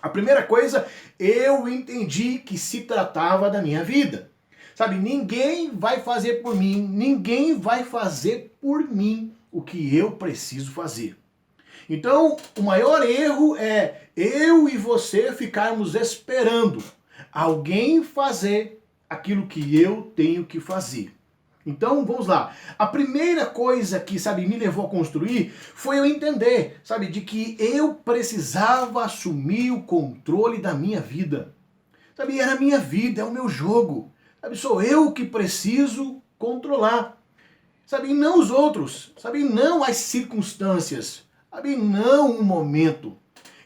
A primeira coisa, eu entendi que se tratava da minha vida. Sabe, ninguém vai fazer por mim, ninguém vai fazer por mim o que eu preciso fazer. Então, o maior erro é eu e você ficarmos esperando alguém fazer aquilo que eu tenho que fazer. Então, vamos lá. A primeira coisa que, sabe, me levou a construir foi eu entender, sabe, de que eu precisava assumir o controle da minha vida. Sabe, era a minha vida, é o meu jogo. Sabe, sou eu que preciso controlar. Sabe, e não os outros. Sabe, não as circunstâncias. Sabe, não o momento.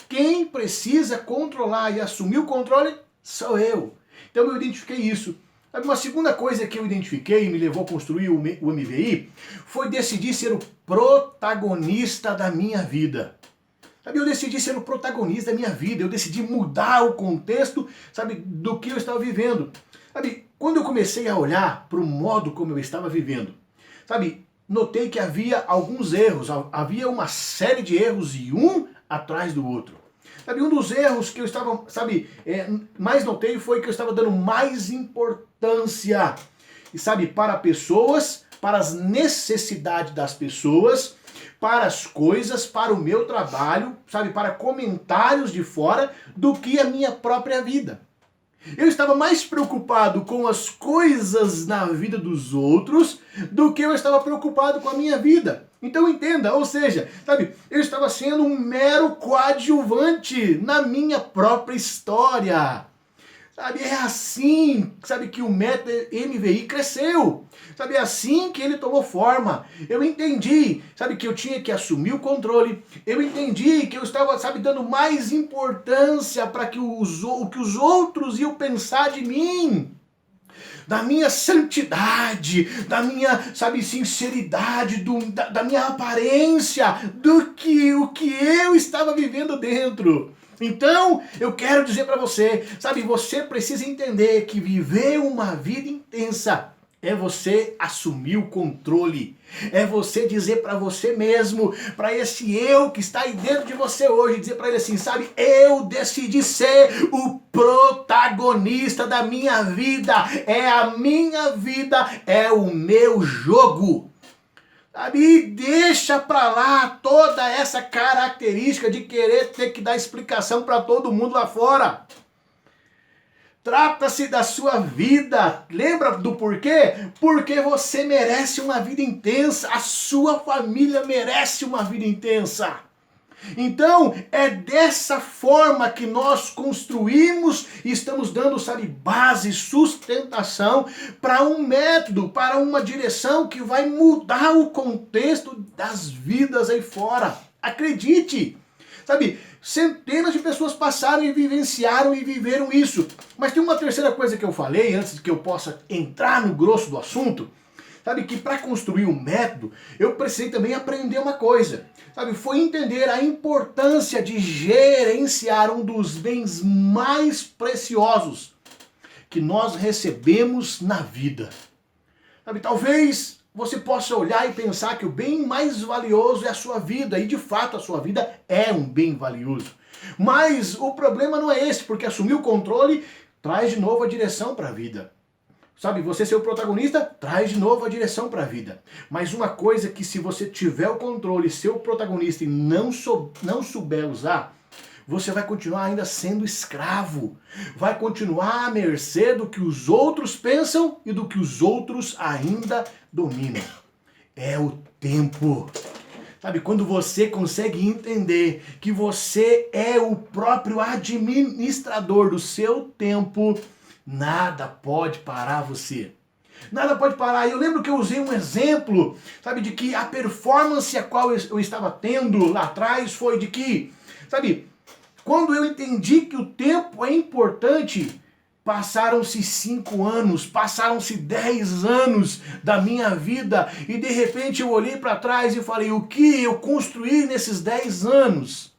Quem precisa controlar e assumir o controle sou eu. Então eu identifiquei isso. Uma segunda coisa que eu identifiquei e me levou a construir o MVI foi decidir ser o protagonista da minha vida. Sabe, eu decidi ser o protagonista da minha vida, eu decidi mudar o contexto, sabe, do que eu estava vivendo. Sabe, quando eu comecei a olhar para o modo como eu estava vivendo, sabe, notei que havia alguns erros, havia uma série de erros e um atrás do outro. Sabe, um dos erros que eu estava, sabe, mais notei foi que eu estava dando mais importância, sabe, para pessoas, para as necessidades das pessoas, para as coisas, para o meu trabalho, sabe, para comentários de fora, do que a minha própria vida. Eu estava mais preocupado com as coisas na vida dos outros do que eu estava preocupado com a minha vida. Então entenda, ou seja, sabe, eu estava sendo um mero coadjuvante na minha própria história. Sabe, é assim, sabe, que o método MVI cresceu. Sabe, é assim que ele tomou forma. Eu entendi, sabe, que eu tinha que assumir o controle. Eu entendi que eu estava, sabe, dando mais importância para que o que os outros iam pensar de mim. Da minha santidade, da minha, sabe, sinceridade, da minha aparência, do que o que eu estava vivendo dentro. Então, eu quero dizer para você, sabe, você precisa entender que viver uma vida intensa é você assumir o controle. É você dizer para você mesmo, para esse eu que está aí dentro de você hoje, dizer para ele assim, sabe, eu decidi ser o protagonista da minha vida. É a minha vida, é o meu jogo. Sabe, e deixa pra lá toda essa característica de querer ter que dar explicação para todo mundo lá fora. Trata-se da sua vida. Lembra do porquê? Porque você merece uma vida intensa. A sua família merece uma vida intensa. Então, é dessa forma que nós construímos e estamos dando, sabe, base, sustentação para um método, para uma direção que vai mudar o contexto das vidas aí fora. Acredite! Sabe, centenas de pessoas passaram e vivenciaram e viveram isso. Mas tem uma terceira coisa que eu falei, antes de que eu possa entrar no grosso do assunto. Sabe, que para construir um método, eu precisei também aprender uma coisa. Sabe, foi entender a importância de gerenciar um dos bens mais preciosos que nós recebemos na vida. Sabe, talvez você possa olhar e pensar que o bem mais valioso é a sua vida, e de fato a sua vida é um bem valioso. Mas o problema não é esse, porque assumir o controle traz de novo a direção para a vida. Sabe, você ser o protagonista traz de novo a direção para a vida. Mas uma coisa que se você tiver o controle, ser o protagonista e não souber usar, você vai continuar ainda sendo escravo. Vai continuar à mercê do que os outros pensam e do que os outros ainda dominam. É o tempo. Sabe, quando você consegue entender que você é o próprio administrador do seu tempo, nada pode parar você. Nada pode parar. Eu lembro que eu usei um exemplo, sabe, de que a performance a qual eu estava tendo lá atrás foi de que, sabe, quando eu entendi que o tempo é importante, passaram-se 5 anos, passaram-se 10 anos da minha vida e de repente eu olhei para trás e falei, o que eu construí nesses 10 anos?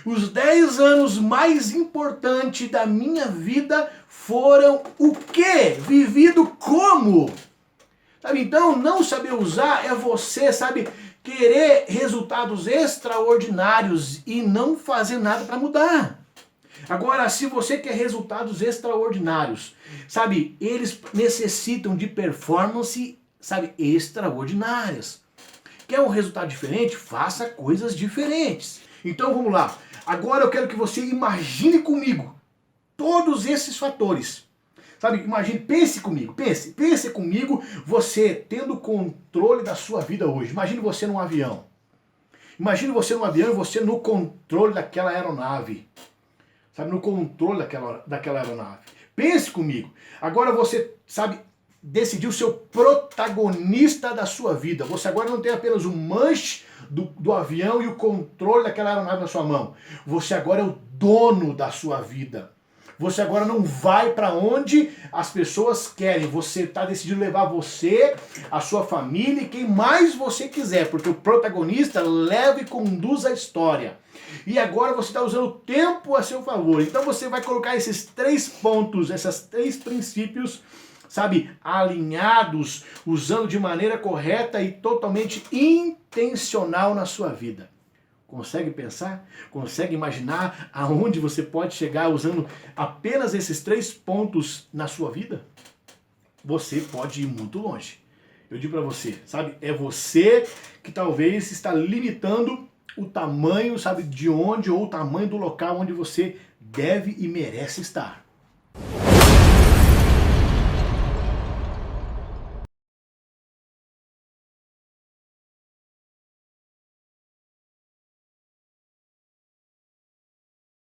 Os 10 anos mais importantes da minha vida foram o quê? Vivido como? Sabe, então, não saber usar é você, sabe, querer resultados extraordinários e não fazer nada para mudar. Agora, se você quer resultados extraordinários, sabe, eles necessitam de performance, sabe, extraordinárias. Quer um resultado diferente? Faça coisas diferentes. Então vamos lá. Agora eu quero que você imagine comigo todos esses fatores. Sabe, imagine, pense comigo, pense comigo você tendo controle da sua vida hoje. Imagine você num avião. Imagine você num avião e você no controle daquela aeronave. Sabe, no controle daquela aeronave. Pense comigo. Agora você, sabe, decidiu ser o protagonista da sua vida. Você agora não tem apenas o manche do avião e o controle daquela aeronave na sua mão. Você agora é o dono da sua vida. Você agora não vai para onde as pessoas querem. Você está decidido levar você, a sua família e quem mais você quiser. Porque o protagonista leva e conduz a história. E agora você está usando o tempo a seu favor. Então você vai colocar esses 3 pontos, esses 3 princípios, sabe, alinhados, usando de maneira correta e totalmente intencional na sua vida. Consegue pensar? Consegue imaginar aonde você pode chegar usando apenas esses 3 pontos na sua vida? Você pode ir muito longe. Eu digo para você, sabe, é você que talvez está limitando o tamanho, sabe, de onde ou o tamanho do local onde você deve e merece estar.